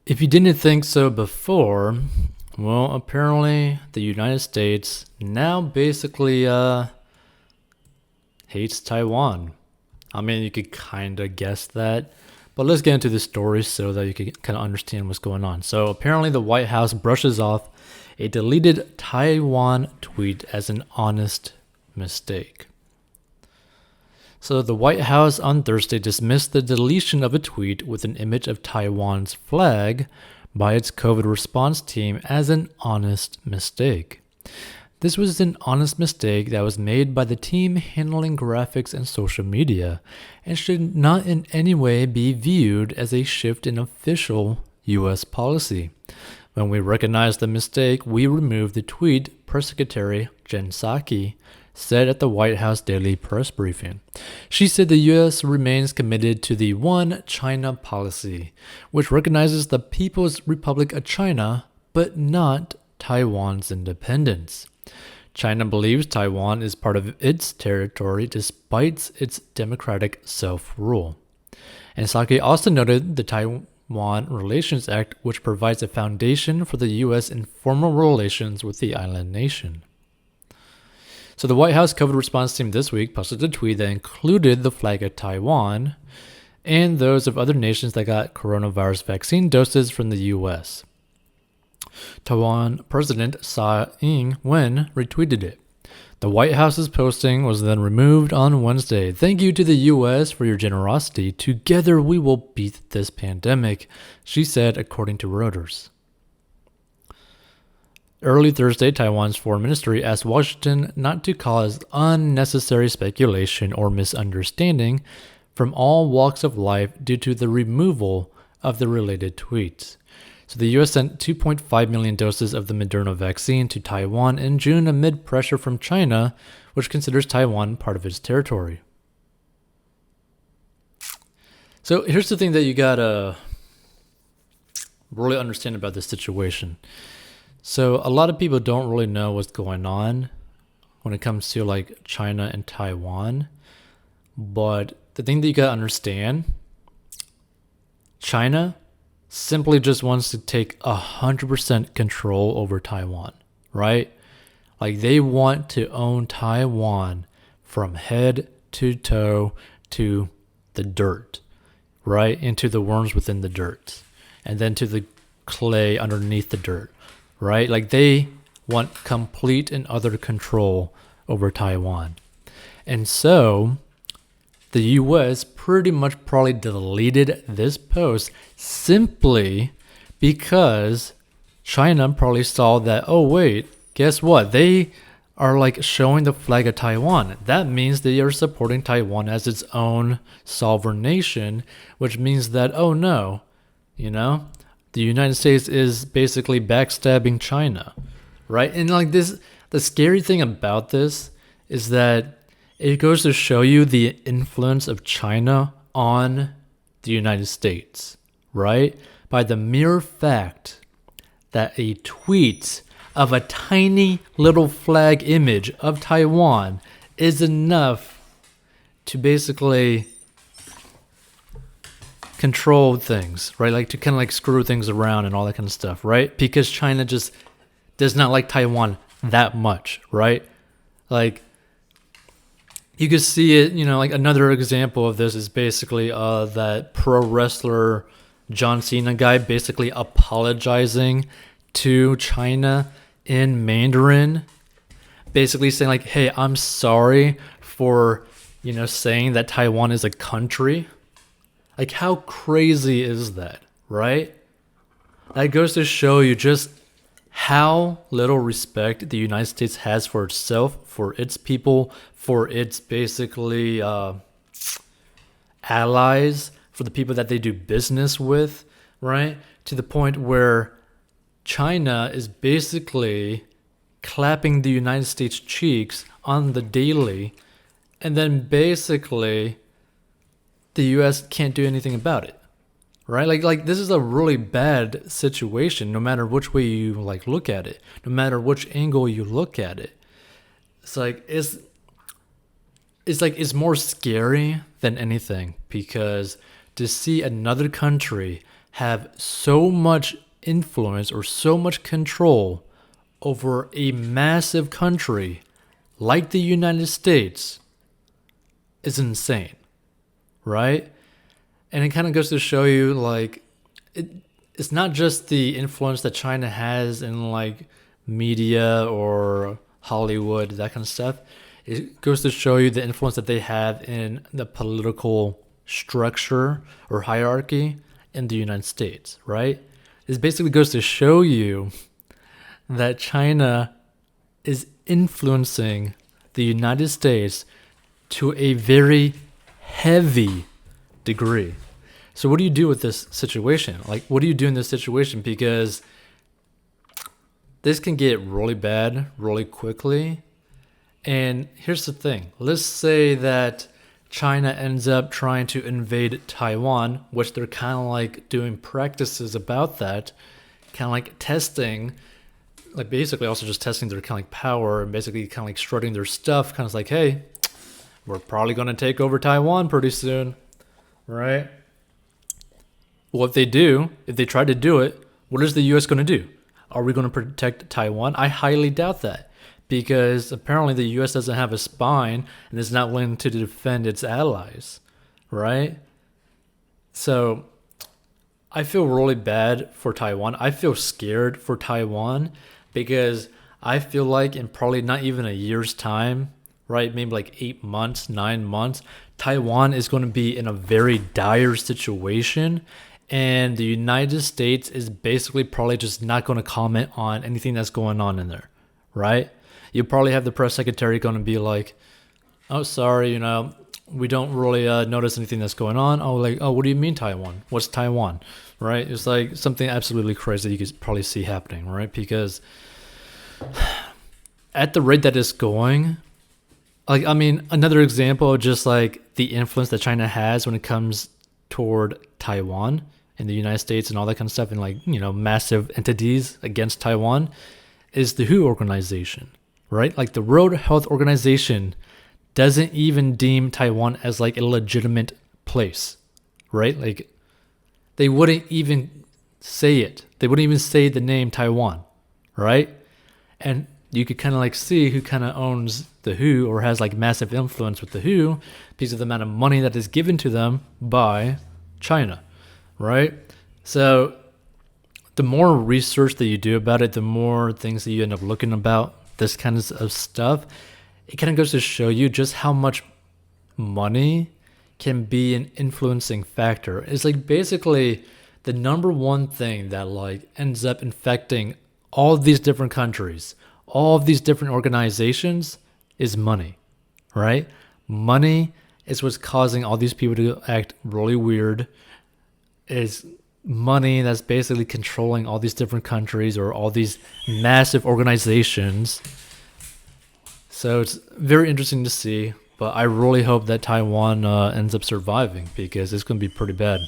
If you didn't think so before, well, apparently the United States now basically hates Taiwan. I mean, you could kind of guess that, but let's get into the story so that you can kind of understand what's going on. So apparently the White House brushes off a deleted Taiwan tweet as an honest mistake. So the White House on Thursday dismissed the deletion of a tweet with an image of Taiwan's flag by its COVID response team as an honest mistake. This was an honest mistake that was made by the team handling graphics and social media and should not in any way be viewed as a shift in official US policy. When we recognized the mistake, we removed the tweet, Press Secretary Jen Psaki said at the White House daily press briefing. She said the U.S. remains committed to the One China policy, which recognizes the People's Republic of China, but not Taiwan's independence. China believes Taiwan is part of its territory despite its democratic self-rule. And Psaki also noted the Taiwan Relations Act, which provides a foundation for the U.S. informal relations with the island nation. So the White House COVID response team this week posted a tweet that included the flag of Taiwan and those of other nations that got coronavirus vaccine doses from the U.S. Taiwan President Tsai Ing-wen retweeted it. The White House's posting was then removed on Wednesday. Thank you to the U.S. for your generosity. Together we will beat this pandemic, she said, according to Reuters. Early Thursday, Taiwan's foreign ministry asked Washington not to cause unnecessary speculation or misunderstanding from all walks of life due to the removal of the related tweets. So the U.S. sent 2.5 million doses of the Moderna vaccine to Taiwan in June amid pressure from China, which considers Taiwan part of its territory. So here's the thing that you gotta really understand about this situation. So a lot of people don't really know what's going on when it comes to like China and Taiwan. But the thing that you gotta understand, China simply just wants to take 100% control over Taiwan, right? Like they want to own Taiwan from head to toe to the dirt, right? Into the worms within the dirt and then to the clay underneath the dirt. Right? Like they want complete and utter control over Taiwan. And so the US pretty much probably deleted this post simply because China probably saw that, oh wait, guess what? They are like showing the flag of Taiwan. That means they are supporting Taiwan as its own sovereign nation, which means that, oh no, the United States is basically backstabbing China, right? And like this, the scary thing about this is that it goes to show you the influence of China on the United States, right? By the mere fact that a tweet of a tiny little flag image of Taiwan is enough to basically control things, right? Like to kind of like screw things around and all that kind of stuff, right? Because China just does not like Taiwan that much, right? Like you could see it, like another example of this is basically that pro wrestler John Cena guy basically apologizing to China in Mandarin, basically saying like, hey, I'm sorry for, saying that Taiwan is a country. Like, how crazy is that, right? That goes to show you just how little respect the United States has for itself, for its people, for its basically allies, for the people that they do business with, right? To the point where China is basically clapping the United States cheeks on the daily, and then basically the U.S. can't do anything about it, right? Like this is a really bad situation, no matter which way you like look at it, no matter which angle you look at it. It's like it's more scary than anything because to see another country have so much influence or so much control over a massive country like the United States is insane, right? And it kind of goes to show you, like, it's not just the influence that China has in, like, media or Hollywood, that kind of stuff. It goes to show you the influence that they have in the political structure or hierarchy in the United States, right? This basically goes to show you that China is influencing the United States to a very heavy degree. So what do you do with this situation? Like, what do you do in this situation? Because this can get really bad really quickly. And here's the thing. Let's say that China ends up trying to invade Taiwan, which they're kind of like doing practices about that, kind of like testing, like basically also just testing their kind of like power and basically kind of like strutting their stuff, kind of like, hey, we're probably going to take over Taiwan pretty soon, right? Well, if they do, if they try to do it, what is the U.S. going to do? Are we going to protect Taiwan? I highly doubt that, because apparently the U.S. doesn't have a spine and is not willing to defend its allies, right? So I feel really bad for Taiwan. I feel scared for Taiwan because I feel like in probably not even a year's time, right? Maybe like 8 months, 9 months, Taiwan is going to be in a very dire situation. And the United States is basically probably just not going to comment on anything that's going on in there, right? You'll probably have the press secretary going to be like, oh, sorry, we don't really notice anything that's going on. Oh, like, oh, what do you mean Taiwan? What's Taiwan, right? It's like something absolutely crazy you could probably see happening, right? Because at the rate that it's going, like, I mean, another example of just like the influence that China has when it comes toward Taiwan in the United States and all that kind of stuff, and like, massive entities against Taiwan is the WHO organization, right? Like the World Health Organization doesn't even deem Taiwan as like a legitimate place, right? Like they wouldn't even say it. They wouldn't even say the name Taiwan, right? And you could kind of like see who kind of owns the WHO or has like massive influence with the WHO because of the amount of money that is given to them by China, right? So the more research that you do about it, the more things that you end up looking about this kind of stuff, it kind of goes to show you just how much money can be an influencing factor. It's like basically the number one thing that like ends up infecting all of these different countries, all of these different organizations is money, right? Money is what's causing all these people to act really weird. Is money that's basically controlling all these different countries or all these massive organizations. So it's very interesting to see, but I really hope that Taiwan ends up surviving because it's going to be pretty bad.